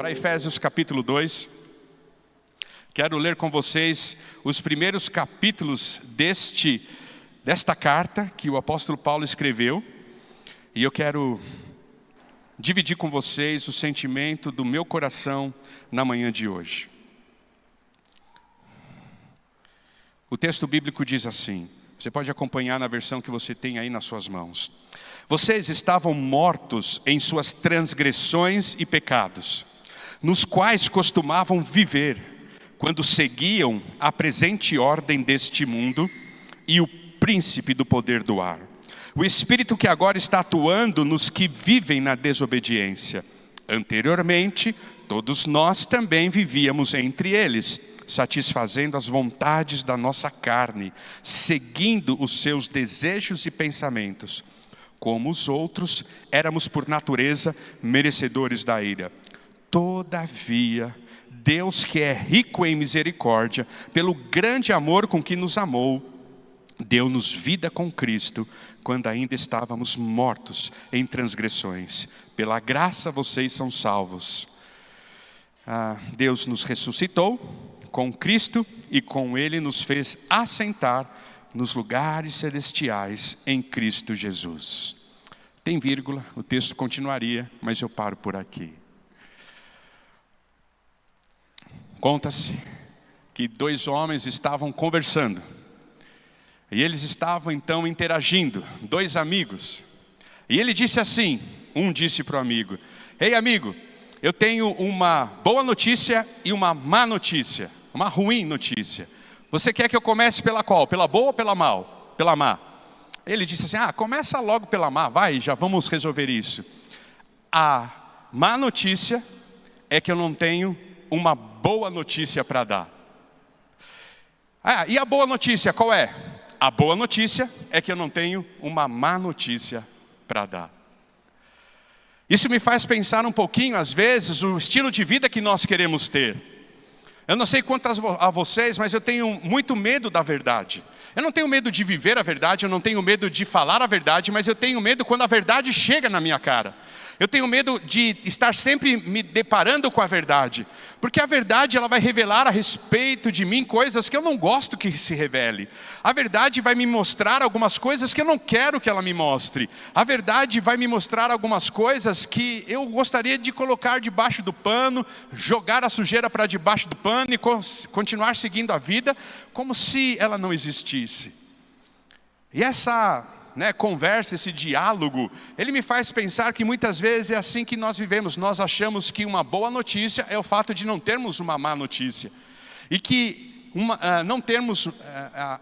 para Efésios capítulo 2. Quero ler com vocês os primeiros capítulos desta carta que o apóstolo Paulo escreveu. E eu quero dividir com vocês o sentimento do meu coração na manhã de hoje. O texto bíblico diz assim, você pode acompanhar na versão que você tem aí nas suas mãos. Vocês estavam mortos em suas transgressões e pecados, nos quais costumavam viver, quando seguiam a presente ordem deste mundo e o príncipe do poder do ar. O espírito que agora está atuando nos que vivem na desobediência. Anteriormente, todos nós também vivíamos entre eles, satisfazendo as vontades da nossa carne, seguindo os seus desejos e pensamentos. Como os outros, éramos por natureza merecedores da ira. Todavia, Deus, que é rico em misericórdia, pelo grande amor com que nos amou, deu-nos vida com Cristo, quando ainda estávamos mortos em transgressões. Pela graça vocês são salvos. Deus nos ressuscitou com Cristo e com Ele nos fez assentar nos lugares celestiais em Cristo Jesus. Tem vírgula, o texto continuaria, mas eu paro por aqui. Conta-se que dois homens estavam conversando. E eles estavam então interagindo, dois amigos. E ele disse assim, um disse para o amigo: Ei amigo, eu tenho uma boa notícia e uma má notícia, uma ruim notícia. Você quer que eu comece pela qual? Pela boa ou pela mal? Pela má. Ele disse assim, começa logo pela má, vai, já vamos resolver isso. A má notícia é que eu não tenho uma boa notícia para dar. E a boa notícia qual é? A boa notícia é que eu não tenho uma má notícia para dar. Isso me faz pensar um pouquinho, às vezes, o estilo de vida que nós queremos ter. Eu não sei quanto a vocês, mas eu tenho muito medo da verdade. Eu não tenho medo de viver a verdade, eu não tenho medo de falar a verdade, mas eu tenho medo quando a verdade chega na minha cara. Eu tenho medo de estar sempre me deparando com a verdade, porque a verdade ela vai revelar a respeito de mim coisas que eu não gosto que se revele. A verdade vai me mostrar algumas coisas que eu não quero que ela me mostre. A verdade vai me mostrar algumas coisas que eu gostaria de colocar debaixo do pano, jogar a sujeira para debaixo do pano e continuar seguindo a vida como se ela não existisse. E essa conversa, esse diálogo, ele me faz pensar que muitas vezes é assim que nós vivemos. Nós achamos que uma boa notícia é o fato de não termos uma má notícia. E que não termos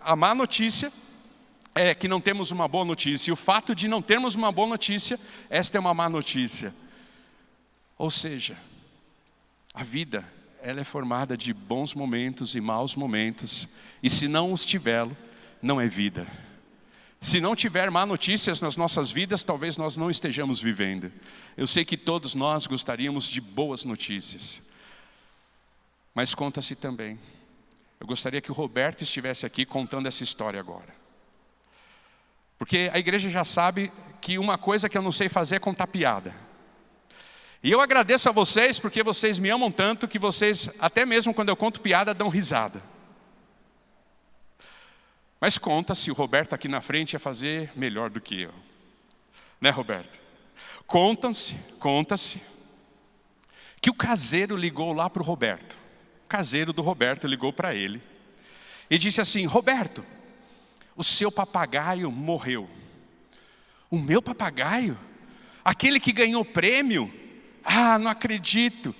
a má notícia é que não temos uma boa notícia. E o fato de não termos uma boa notícia, esta é uma má notícia. Ou seja, a vida, ela é formada de bons momentos e maus momentos. E se não os tiver, não é vida. Se não tiver má notícias nas nossas vidas, talvez nós não estejamos vivendo. Eu sei que todos nós gostaríamos de boas notícias. Mas conta-se também. Eu gostaria que o Roberto estivesse aqui contando essa história agora. Porque a igreja já sabe que uma coisa que eu não sei fazer é contar piada. E eu agradeço a vocês porque vocês me amam tanto que vocês, até mesmo quando eu conto piada, dão risada. Mas conta-se, o Roberto aqui na frente ia fazer melhor do que eu. Né, Roberto? Conta-se que o caseiro ligou lá para o Roberto. O caseiro do Roberto ligou para ele. E disse assim, Roberto, o seu papagaio morreu. O meu papagaio? Aquele que ganhou prêmio? Não acredito.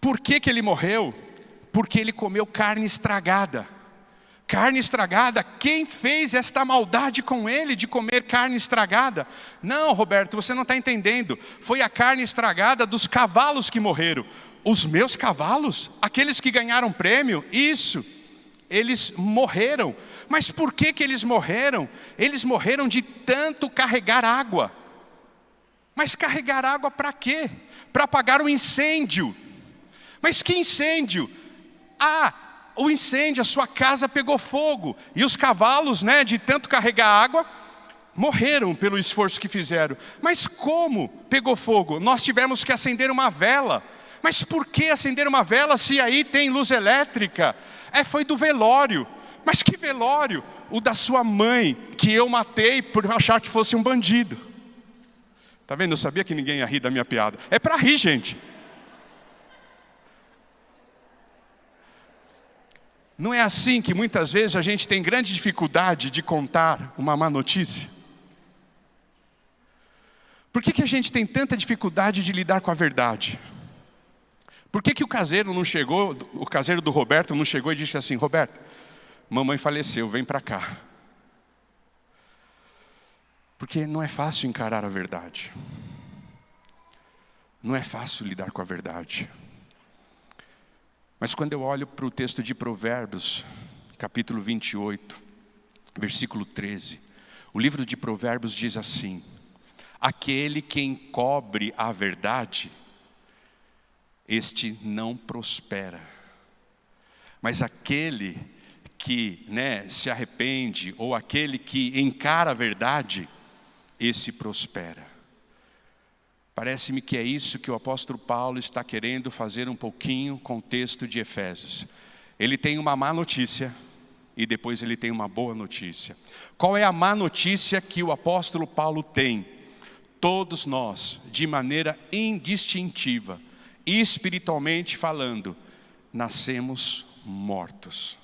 Por que ele morreu? Porque ele comeu carne estragada. Carne estragada, quem fez esta maldade com ele de comer carne estragada? Não, Roberto, você não está entendendo. Foi a carne estragada dos cavalos que morreram. Os meus cavalos? Aqueles que ganharam prêmio? Isso, eles morreram. Mas por que eles morreram? Eles morreram de tanto carregar água. Mas carregar água para quê? Para apagar o incêndio. Mas que incêndio? O incêndio, a sua casa pegou fogo. E os cavalos, de tanto carregar água, morreram pelo esforço que fizeram. Mas como pegou fogo? Nós tivemos que acender uma vela. Mas por que acender uma vela se aí tem luz elétrica? Foi do velório. Mas que velório? O da sua mãe, que eu matei por achar que fosse um bandido. Tá vendo? Eu sabia que ninguém ia rir da minha piada. É para rir, gente. Não é assim que muitas vezes a gente tem grande dificuldade de contar uma má notícia? Por que a gente tem tanta dificuldade de lidar com a verdade? Por que o caseiro não chegou, o caseiro do Roberto não chegou e disse assim: Roberto, mamãe faleceu, vem para cá. Porque não é fácil encarar a verdade. Não é fácil lidar com a verdade. Mas quando eu olho para o texto de Provérbios, capítulo 28, versículo 13, o livro de Provérbios diz assim: aquele que encobre a verdade, este não prospera. Mas aquele que se arrepende, ou aquele que encara a verdade, esse prospera. Parece-me que é isso que o apóstolo Paulo está querendo fazer um pouquinho com o texto de Efésios. Ele tem uma má notícia e depois ele tem uma boa notícia. Qual é a má notícia que o apóstolo Paulo tem? Todos nós, de maneira indistintiva, espiritualmente falando, nascemos mortos.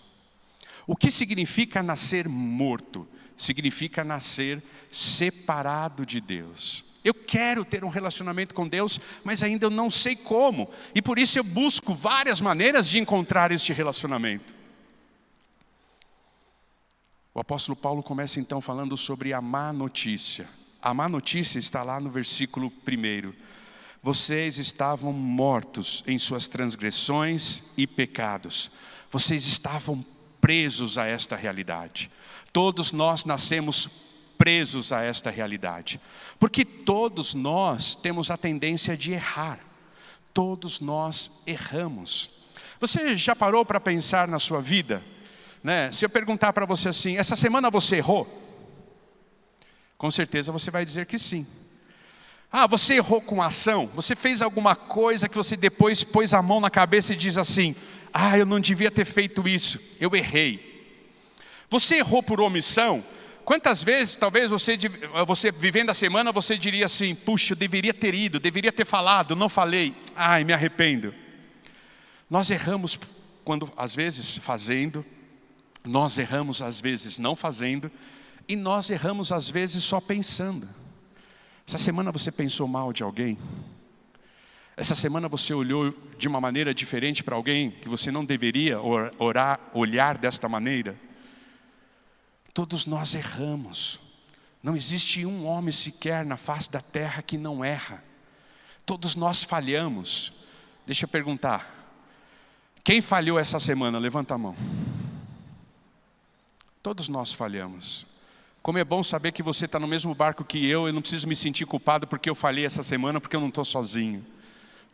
O que significa nascer morto? Significa nascer separado de Deus. Eu quero ter um relacionamento com Deus, mas ainda eu não sei como. E por isso eu busco várias maneiras de encontrar este relacionamento. O apóstolo Paulo começa então falando sobre a má notícia. A má notícia está lá no versículo 1. Vocês estavam mortos em suas transgressões e pecados. Vocês estavam presos a esta realidade. Todos nós nascemos presos a esta realidade. Porque todos nós temos a tendência de errar. Todos nós erramos. Você já parou para pensar na sua vida? Se eu perguntar para você assim: essa semana você errou? Com certeza você vai dizer que sim. Você errou com ação? Você fez alguma coisa que você depois pôs a mão na cabeça e diz assim: eu não devia ter feito isso, eu errei. Você errou por omissão? Quantas vezes, talvez você vivendo a semana, você diria assim: puxa, eu deveria ter ido, deveria ter falado, não falei, me arrependo. Nós erramos quando, às vezes, fazendo, nós erramos às vezes não fazendo, e nós erramos às vezes só pensando. Essa semana você pensou mal de alguém? Essa semana você olhou de uma maneira diferente para alguém que você não deveria olhar desta maneira? Todos nós erramos. Não existe um homem sequer na face da terra que não erra. Todos nós falhamos. Deixa eu perguntar: quem falhou essa semana? Levanta a mão. Todos nós falhamos. Como é bom saber que você está no mesmo barco que eu não preciso me sentir culpado porque eu falhei essa semana, porque eu não estou sozinho.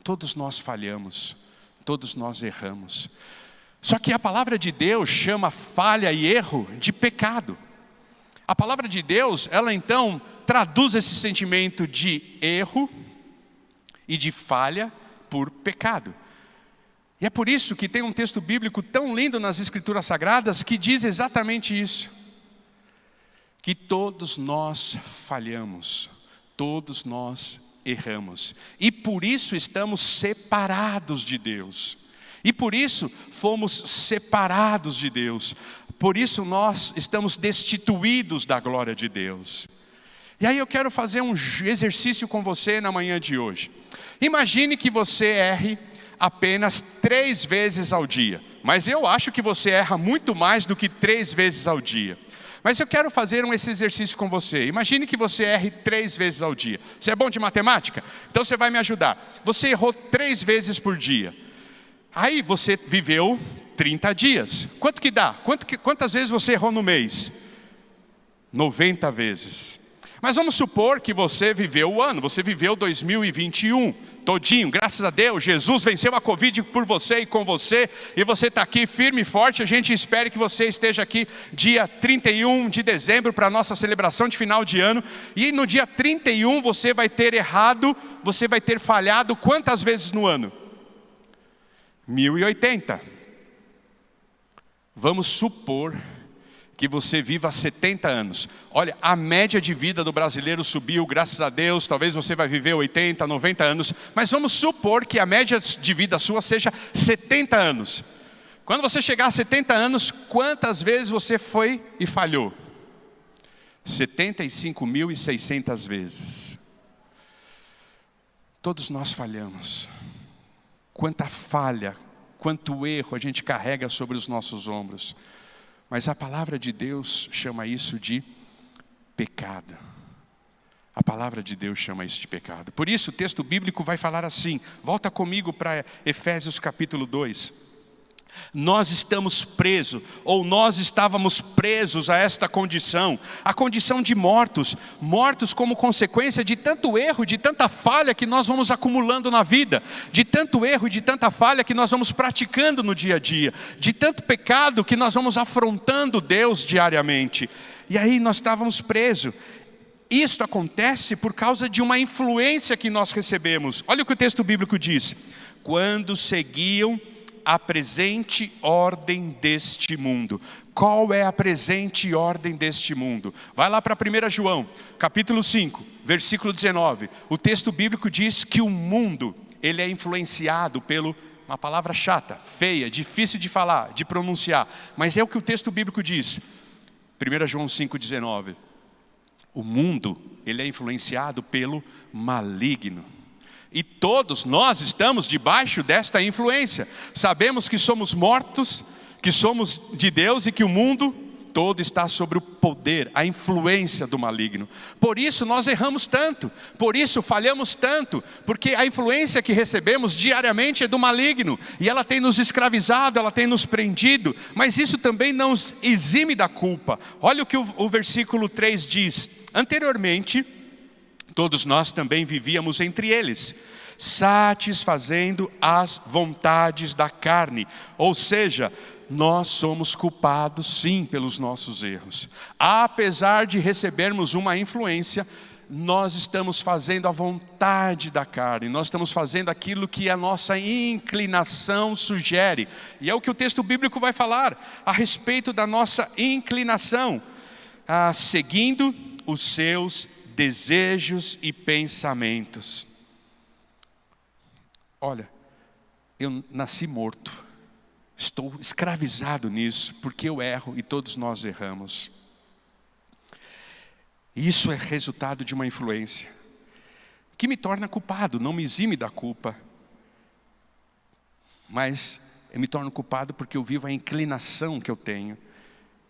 Todos nós falhamos. Todos nós erramos. Só que a palavra de Deus chama falha e erro de pecado. A palavra de Deus, ela então traduz esse sentimento de erro e de falha por pecado. E é por isso que tem um texto bíblico tão lindo nas Escrituras Sagradas que diz exatamente isso. Que todos nós falhamos, todos nós erramos. E por isso estamos separados de Deus. E por isso fomos separados de Deus. Por isso nós estamos destituídos da glória de Deus. E aí eu quero fazer um exercício com você na manhã de hoje. Imagine que você erre apenas 3 vezes ao dia. Mas eu acho que você erra muito mais do que 3 vezes ao dia. Mas eu quero fazer esse exercício com você. Imagine que você erre 3 vezes ao dia. Você é bom de matemática? Então você vai me ajudar. Você errou 3 vezes por dia. Aí você viveu 30 dias. Quanto que dá? Quantas vezes você errou no mês? 90 vezes. Mas vamos supor que você viveu o ano, você viveu 2021 todinho, graças a Deus, Jesus venceu a Covid por você e com você, e você está aqui firme e forte. A gente espera que você esteja aqui dia 31 de dezembro para a nossa celebração de final de ano, e no dia 31 você vai ter errado, você vai ter falhado quantas vezes no ano? 1080. Vamos supor que você viva 70 anos. Olha, a média de vida do brasileiro subiu, graças a Deus. Talvez você vai viver 80, 90 anos. Mas vamos supor que a média de vida sua seja 70 anos. Quando você chegar a 70 anos, quantas vezes você foi e falhou? 75.600 vezes. Todos nós falhamos. Quanta falha, quanto erro a gente carrega sobre os nossos ombros. Mas a palavra de Deus chama isso de pecado. A palavra de Deus chama isso de pecado. Por isso o texto bíblico vai falar assim. Volta comigo para Efésios capítulo 2. Nós estamos presos, ou nós estávamos presos a esta condição, a condição de mortos. Mortos como consequência de tanto erro, de tanta falha que nós vamos acumulando na vida. De tanto erro e de tanta falha que nós vamos praticando no dia a dia. De tanto pecado que nós vamos afrontando Deus diariamente. E aí nós estávamos presos. Isto acontece por causa de uma influência que nós recebemos. Olha o que o texto bíblico diz. Quando seguiam a presente ordem deste mundo. Qual é a presente ordem deste mundo? Vai lá para 1 João, capítulo 5, versículo 19. O texto bíblico diz que o mundo, ele é influenciado pelo, uma palavra chata, feia, difícil de falar, de pronunciar. Mas é o que o texto bíblico diz. 1 João 5, 19. O mundo, ele é influenciado pelo maligno. E todos nós estamos debaixo desta influência. Sabemos que somos mortos, que somos de Deus e que o mundo todo está sobre o poder, a influência do maligno. Por isso nós erramos tanto, por isso falhamos tanto, porque a influência que recebemos diariamente é do maligno. E ela tem nos escravizado, ela tem nos prendido, mas isso também não nos exime da culpa. Olha o que o versículo 3 diz. Anteriormente, todos nós também vivíamos entre eles, satisfazendo as vontades da carne. Ou seja, nós somos culpados sim pelos nossos erros. Apesar de recebermos uma influência, nós estamos fazendo a vontade da carne. Nós estamos fazendo aquilo que a nossa inclinação sugere. E é o que o texto bíblico vai falar a respeito da nossa inclinação. Seguindo os seus desejos e pensamentos. Olha, eu nasci morto, estou escravizado nisso, porque eu erro e todos nós erramos. Isso é resultado de uma influência, que me torna culpado, não me exime da culpa, mas eu me torno culpado porque eu vivo a inclinação que eu tenho,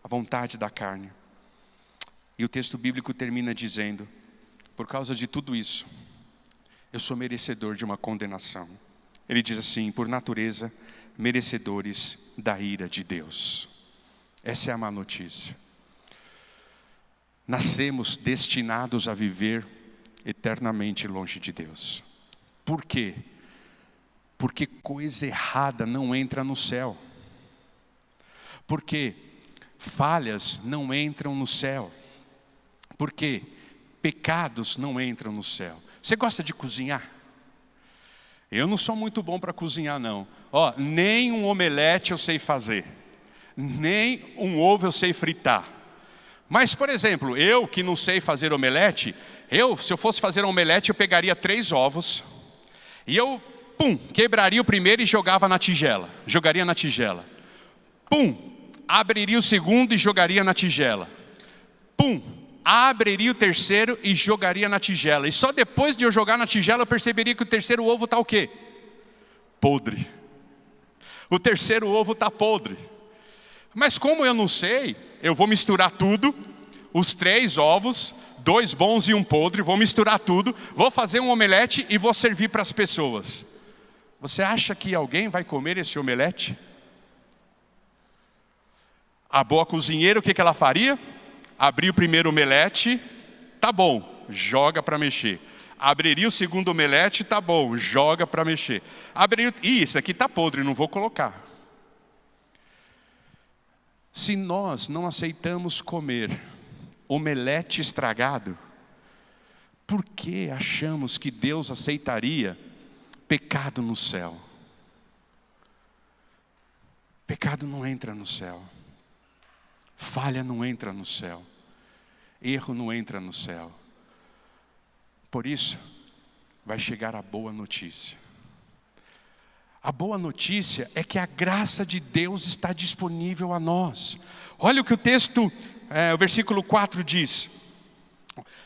a vontade da carne. E o texto bíblico termina dizendo, por causa de tudo isso, eu sou merecedor de uma condenação. Ele diz assim, por natureza, merecedores da ira de Deus. Essa é a má notícia. Nascemos destinados a viver eternamente longe de Deus. Por quê? Porque coisa errada não entra no céu. Porque falhas não entram no céu. Porque pecados não entram no céu. Você gosta de cozinhar? Eu não sou muito bom para cozinhar não. Nem um omelete eu sei fazer. Nem um ovo eu sei fritar. Mas, por exemplo, eu que não sei fazer omelete, se eu fosse fazer um omelete, eu pegaria 3 ovos. E eu, quebraria o primeiro e jogava na tigela. Jogaria na tigela. Abriria o segundo e jogaria na tigela. Abriria o terceiro e jogaria na tigela. E só depois de eu jogar na tigela eu perceberia que o terceiro ovo está o quê? Podre. O terceiro ovo está podre. Mas como eu não sei, eu vou misturar tudo, os 3 ovos, 2 bons e um podre, vou misturar tudo, vou fazer um omelete e vou servir para as pessoas. Você acha que alguém vai comer esse omelete? A boa cozinheira, o que ela faria? Abrir o primeiro omelete, tá bom, joga para mexer. Abriria o segundo omelete, tá bom, joga para mexer. Isso aqui tá podre, não vou colocar. Se nós não aceitamos comer omelete estragado, por que achamos que Deus aceitaria pecado no céu? Pecado não entra no céu. Falha não entra no céu. Erro não entra no céu. Por isso, vai chegar a boa notícia. A boa notícia é que a graça de Deus está disponível a nós. Olha o que o texto, o versículo 4 diz.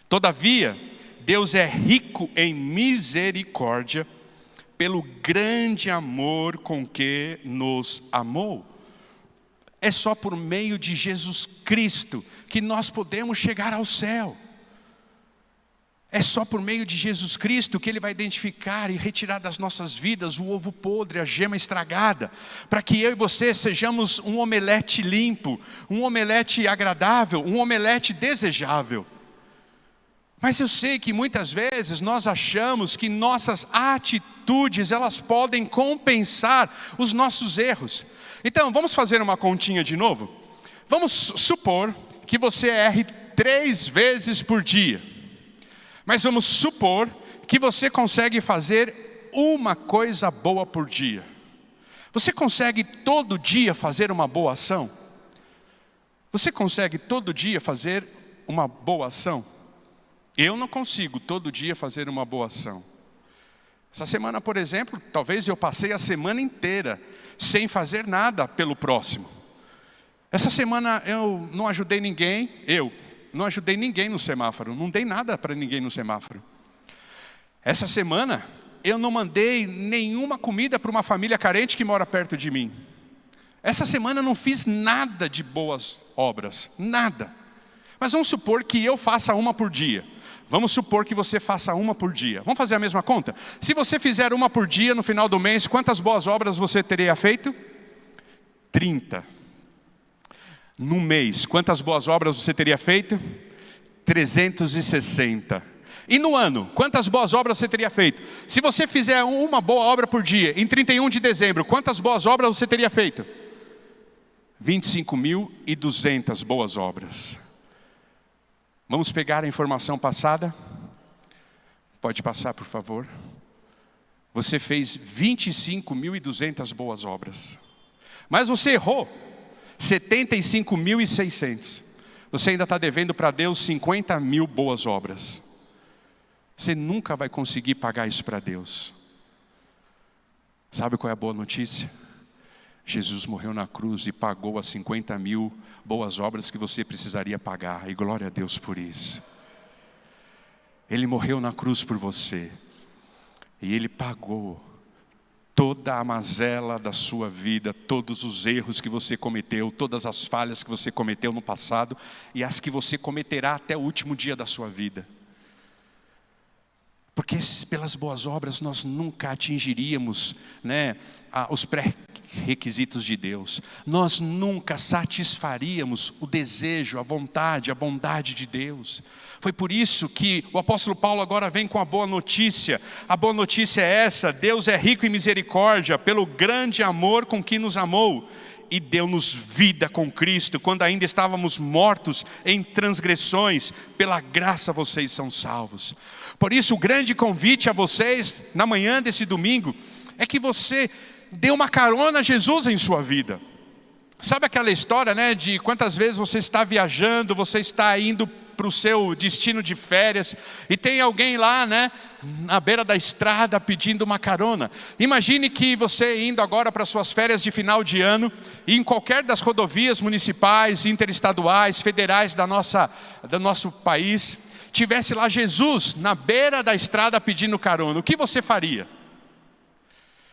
Todavia, Deus é rico em misericórdia, pelo grande amor com que nos amou. É só por meio de Jesus Cristo que nós podemos chegar ao céu. É só por meio de Jesus Cristo que Ele vai identificar e retirar das nossas vidas o ovo podre, a gema estragada, para que eu e você sejamos um omelete limpo, um omelete agradável, um omelete desejável. Mas eu sei que muitas vezes nós achamos que nossas atitudes, elas podem compensar os nossos erros. Então, vamos fazer uma continha de novo? Vamos supor que você erre 3 vezes por dia. Mas vamos supor que você consegue fazer uma coisa boa por dia. Você consegue todo dia fazer uma boa ação? Você consegue todo dia fazer uma boa ação? Eu não consigo todo dia fazer uma boa ação. Essa semana, por exemplo, talvez eu passei a semana inteira sem fazer nada pelo próximo. Essa semana eu não ajudei ninguém, não ajudei ninguém no semáforo, não dei nada para ninguém no semáforo. Essa semana eu não mandei nenhuma comida para uma família carente que mora perto de mim. Essa semana eu não fiz nada de boas obras, nada. Mas vamos supor que eu faça uma por dia. Vamos supor que você faça uma por dia. Vamos fazer a mesma conta? Se você fizer uma por dia no final do mês, quantas boas obras você teria feito? 30. No mês, quantas boas obras você teria feito? 360. E no ano, quantas boas obras você teria feito? Se você fizer uma boa obra por dia, em 31 de dezembro, quantas boas obras você teria feito? 25.200 boas obras. Vamos pegar a informação passada? Pode passar, por favor. Você fez 25.200 boas obras. Mas você errou 75.600. Você ainda está devendo para Deus 50.000 boas obras. Você nunca vai conseguir pagar isso para Deus. Sabe qual é a boa notícia? Jesus morreu na cruz e pagou as 50.000 boas obras que você precisaria pagar. E glória a Deus por isso. Ele morreu na cruz por você. E Ele pagou toda a mazela da sua vida, todos os erros que você cometeu, todas as falhas que você cometeu no passado e as que você cometerá até o último dia da sua vida. Porque pelas boas obras nós nunca atingiríamos, os pré-requisitos de Deus. Nós nunca satisfaríamos o desejo, a vontade, a bondade de Deus. Foi por isso que o apóstolo Paulo agora vem com a boa notícia. A boa notícia é essa: Deus é rico em misericórdia, pelo grande amor com que nos amou. E deu-nos vida com Cristo, quando ainda estávamos mortos em transgressões, pela graça vocês são salvos. Por isso o grande convite a vocês, na manhã desse domingo, é que você dê uma carona a Jesus em sua vida. Sabe aquela história, de quantas vezes você está viajando, você está indo para o seu destino de férias, e tem alguém lá, na beira da estrada pedindo uma carona. Imagine que você indo agora para suas férias de final de ano, e em qualquer das rodovias municipais, interestaduais, federais do nosso país, tivesse lá Jesus na beira da estrada pedindo carona. O que você faria?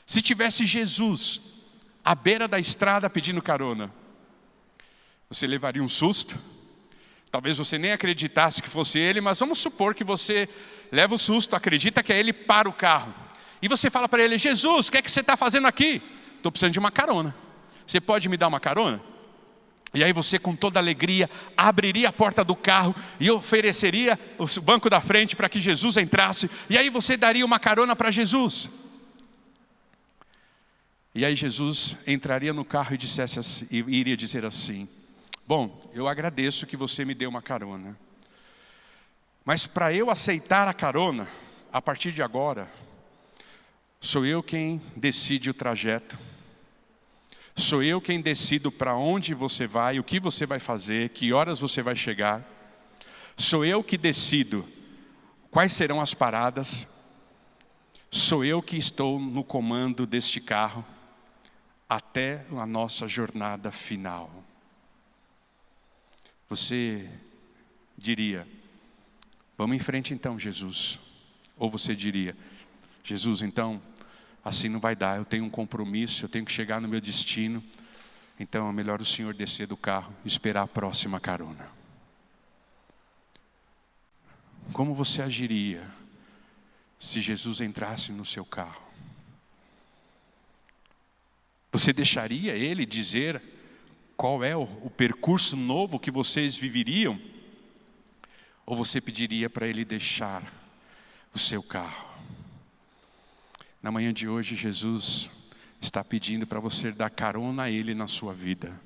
Se tivesse Jesus à beira da estrada pedindo carona, você levaria um susto? Talvez você nem acreditasse que fosse ele, mas vamos supor que você leva o susto, acredita que é ele, para o carro. E você fala para ele: Jesus, o que é que você está fazendo aqui? Estou precisando de uma carona. Você pode me dar uma carona? E aí você, com toda alegria, abriria a porta do carro e ofereceria o banco da frente para que Jesus entrasse. E aí você daria uma carona para Jesus. E aí Jesus entraria no carro e iria dizer assim: bom, eu agradeço que você me deu uma carona, mas para eu aceitar a carona, a partir de agora, sou eu quem decide o trajeto, Sou eu quem decido para onde você vai, o que você vai fazer, que horas você vai chegar. Sou eu que decido quais serão as paradas. Sou eu que estou no comando deste carro até a nossa jornada final. Você diria, vamos em frente então, Jesus. Ou você diria, Jesus, então, assim não vai dar, eu tenho um compromisso, eu tenho que chegar no meu destino. Então é melhor o senhor descer do carro e esperar a próxima carona. Como você agiria se Jesus entrasse no seu carro? Você deixaria ele dizer qual é o percurso novo que vocês viveriam? Ou você pediria para ele deixar o seu carro? Na manhã de hoje, Jesus está pedindo para você dar carona a ele na sua vida.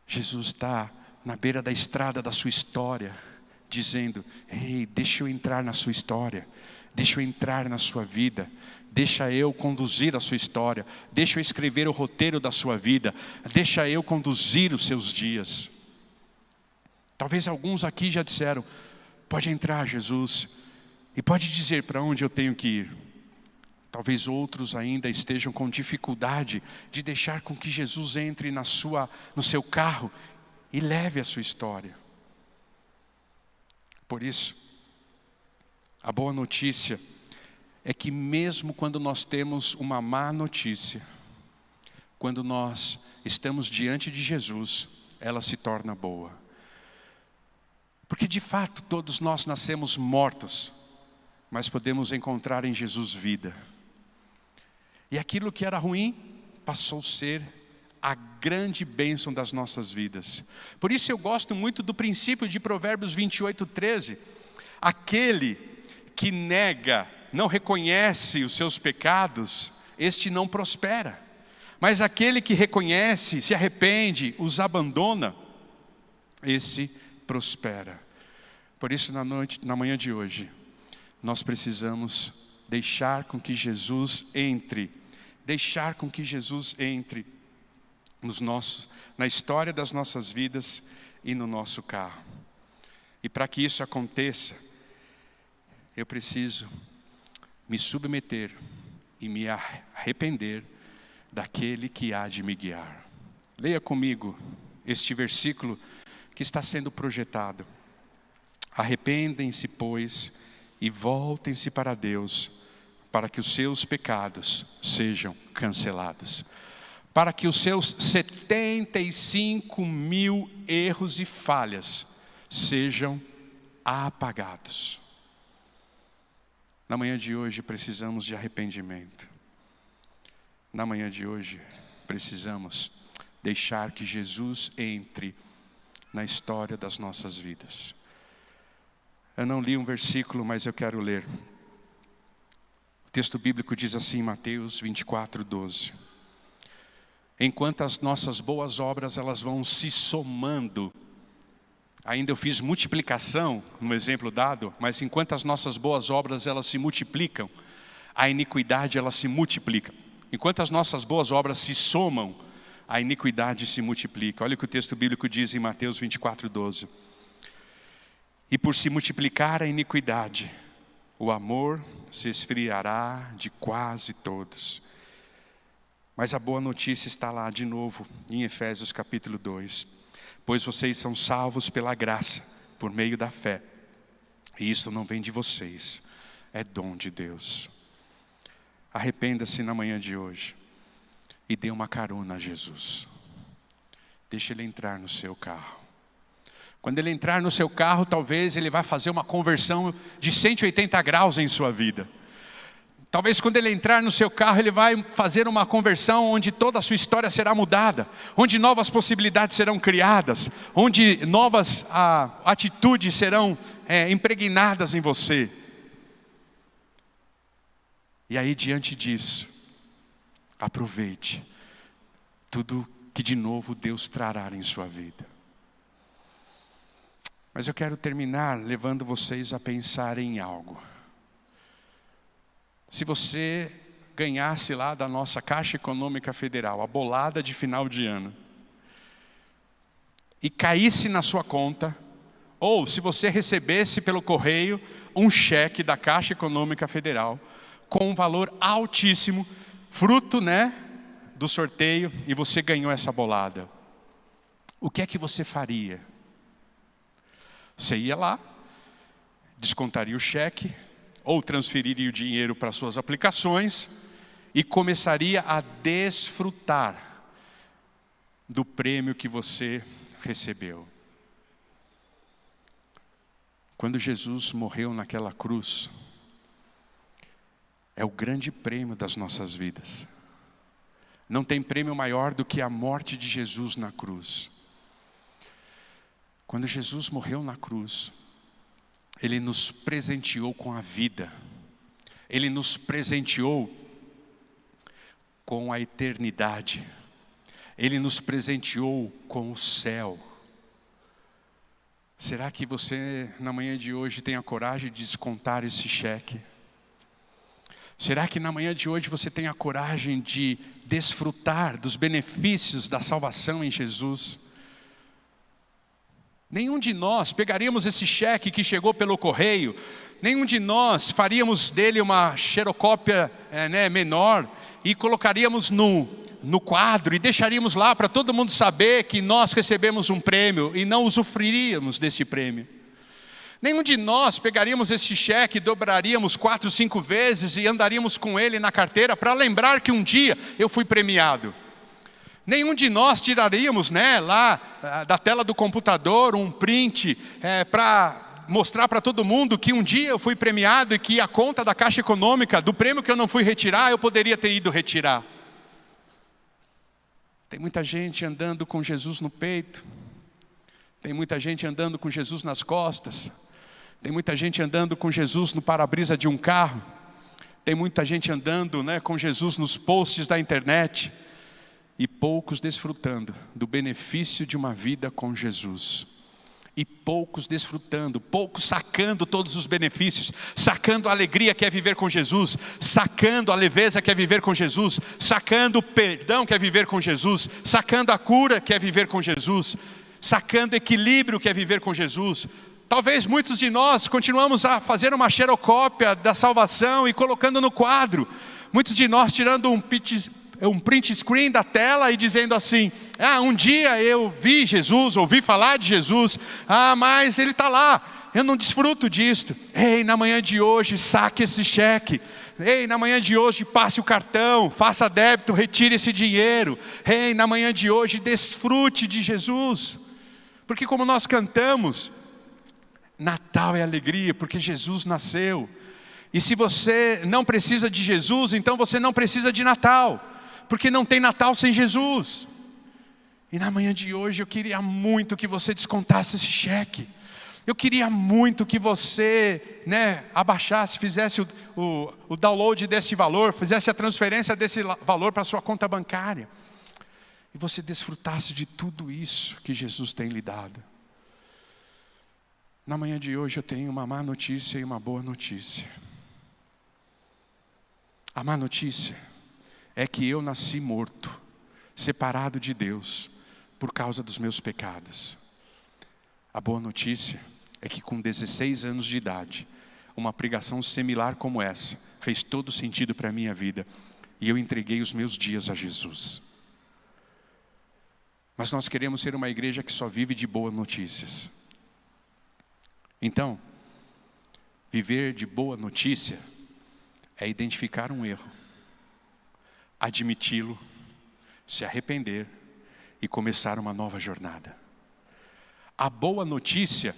Jesus está na beira da estrada da sua história, dizendo, ei, deixa eu entrar na sua história, deixa eu entrar na sua vida, deixa eu conduzir a sua história, deixa eu escrever o roteiro da sua vida, deixa eu conduzir os seus dias. Talvez alguns aqui já disseram, pode entrar, Jesus, e pode dizer para onde eu tenho que ir. Talvez outros ainda estejam com dificuldade de deixar com que Jesus entre no seu carro e leve a sua história. Por isso, a boa notícia é que mesmo quando nós temos uma má notícia, quando nós estamos diante de Jesus, ela se torna boa. Porque de fato todos nós nascemos mortos, mas podemos encontrar em Jesus vida. E aquilo que era ruim passou a ser a grande bênção das nossas vidas. Por isso eu gosto muito do princípio de Provérbios 28:13. Aquele que nega, não reconhece os seus pecados, este não prospera. Mas aquele que reconhece, se arrepende, os abandona, esse prospera. Por isso na manhã de hoje, nós precisamos deixar com que Jesus entre, na história das nossas vidas e no nosso carro. E para que isso aconteça, eu preciso me submeter e me arrepender daquele que há de me guiar. Leia comigo este versículo que está sendo projetado. Arrependem-se, pois, e voltem-se para Deus, para que os seus pecados sejam cancelados. Para que os seus 75 mil erros e falhas sejam apagados. Na manhã de hoje precisamos de arrependimento. Na manhã de hoje precisamos deixar que Jesus entre na história das nossas vidas. Eu não li um versículo, mas eu quero ler. O texto bíblico diz assim em Mateus 24:12. Enquanto as nossas boas obras elas vão se somando, ainda eu fiz multiplicação no exemplo dado, mas enquanto as nossas boas obras elas se multiplicam, a iniquidade ela se multiplica. Enquanto as nossas boas obras se somam, a iniquidade se multiplica. Olha o que o texto bíblico diz em Mateus 24:12. E por se multiplicar a iniquidade, o amor se esfriará de quase todos. Mas a boa notícia está lá de novo, em Efésios capítulo 2. Pois vocês são salvos pela graça, por meio da fé. E isso não vem de vocês, é dom de Deus. Arrependa-se na manhã de hoje e dê uma carona a Jesus. Deixe ele entrar no seu carro. Quando ele entrar no seu carro, talvez ele vai fazer uma conversão de 180 graus em sua vida. Talvez quando ele entrar no seu carro, ele vai fazer uma conversão onde toda a sua história será mudada, onde novas possibilidades serão criadas, onde novas atitudes serão impregnadas em você. E aí, diante disso, aproveite tudo que de novo Deus trará em sua vida. Mas eu quero terminar levando vocês a pensar em algo. Se você ganhasse lá da nossa Caixa Econômica Federal, a bolada de final de ano, e caísse na sua conta, ou se você recebesse pelo correio um cheque da Caixa Econômica Federal, com um valor altíssimo, fruto, do sorteio, e você ganhou essa bolada, o que é que você faria? Você ia lá, descontaria o cheque, ou transferiria o dinheiro para suas aplicações, e começaria a desfrutar do prêmio que você recebeu. Quando Jesus morreu naquela cruz, é o grande prêmio das nossas vidas. Não tem prêmio maior do que a morte de Jesus na cruz. Quando Jesus morreu na cruz, Ele nos presenteou com a vida. Ele nos presenteou com a eternidade. Ele nos presenteou com o céu. Será que você, na manhã de hoje, tem a coragem de descontar esse cheque? Será que na manhã de hoje você tem a coragem de desfrutar dos benefícios da salvação em Jesus? Nenhum de nós pegaríamos esse cheque que chegou pelo correio, nenhum de nós faríamos dele uma xerocópia menor e colocaríamos no quadro e deixaríamos lá para todo mundo saber que nós recebemos um prêmio e não usufruiríamos desse prêmio. Nenhum de nós pegaríamos esse cheque, dobraríamos 4, 5 vezes e andaríamos com ele na carteira para lembrar que um dia eu fui premiado. Nenhum de nós tiraríamos lá da tela do computador um print para mostrar para todo mundo que um dia eu fui premiado e que a conta da Caixa Econômica, do prêmio que eu não fui retirar, eu poderia ter ido retirar. Tem muita gente andando com Jesus no peito. Tem muita gente andando com Jesus nas costas. Tem muita gente andando com Jesus no para-brisa de um carro. Tem muita gente andando com Jesus nos posts da internet. E poucos desfrutando do benefício de uma vida com Jesus. E poucos desfrutando, poucos sacando todos os benefícios, sacando a alegria que é viver com Jesus, sacando a leveza que é viver com Jesus, sacando o perdão que é viver com Jesus, sacando a cura que é viver com Jesus, sacando o equilíbrio que é viver com Jesus. Talvez muitos de nós continuamos a fazer uma xerocópia da salvação e colocando no quadro. Muitos de nós tirando um print screen da tela e dizendo assim: um dia eu vi Jesus, ouvi falar de Jesus, mas Ele está lá, eu não desfruto disto. Ei, na manhã de hoje, saque esse cheque. Ei, na manhã de hoje, passe o cartão, faça débito, retire esse dinheiro. Ei, na manhã de hoje, desfrute de Jesus. Porque como nós cantamos, Natal é alegria, porque Jesus nasceu. E se você não precisa de Jesus, então você não precisa de Natal. Porque não tem Natal sem Jesus. E na manhã de hoje eu queria muito que você descontasse esse cheque. Eu queria muito que você abaixasse, fizesse o download desse valor, fizesse a transferência desse valor para a sua conta bancária. E você desfrutasse de tudo isso que Jesus tem lhe dado. Na manhã de hoje eu tenho uma má notícia e uma boa notícia. A má notícia é que eu nasci morto, separado de Deus, por causa dos meus pecados. A boa notícia é que com 16 anos de idade, uma pregação similar como essa, fez todo sentido para a minha vida, e eu entreguei os meus dias a Jesus. Mas nós queremos ser uma igreja que só vive de boas notícias. Então, viver de boa notícia é identificar um erro, admiti-lo, se arrepender e começar uma nova jornada. A boa notícia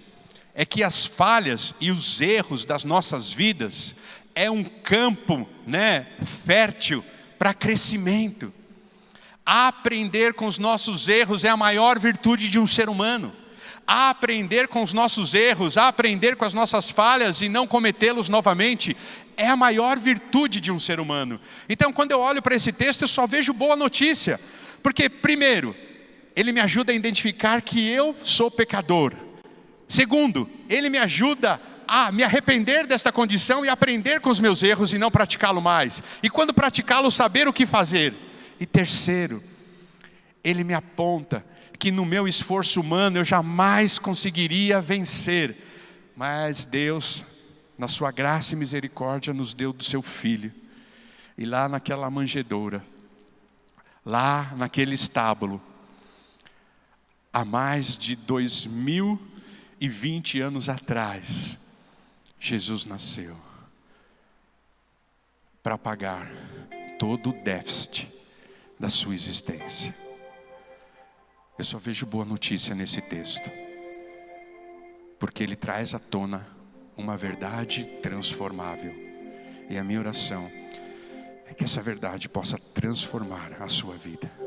é que as falhas e os erros das nossas vidas é um campo, fértil para crescimento. Aprender com os nossos erros é a maior virtude de um ser humano. Aprender com os nossos erros, aprender com as nossas falhas e não cometê-los novamente é a maior virtude de um ser humano. Então, quando eu olho para esse texto, eu só vejo boa notícia. Porque, primeiro, ele me ajuda a identificar que eu sou pecador. Segundo, ele me ajuda me arrepender desta condição e aprender com os meus erros e não praticá-lo mais. E quando praticá-lo, saber o que fazer. E terceiro, Ele me aponta que no meu esforço humano eu jamais conseguiria vencer. Mas Deus, na sua graça e misericórdia, nos deu do seu Filho. E lá naquela manjedoura, lá naquele estábulo, há mais de 2020 anos atrás, Jesus nasceu para pagar todo o déficit da sua existência. Eu só vejo boa notícia nesse texto, porque ele traz à tona uma verdade transformável. E a minha oração é que essa verdade possa transformar a sua vida.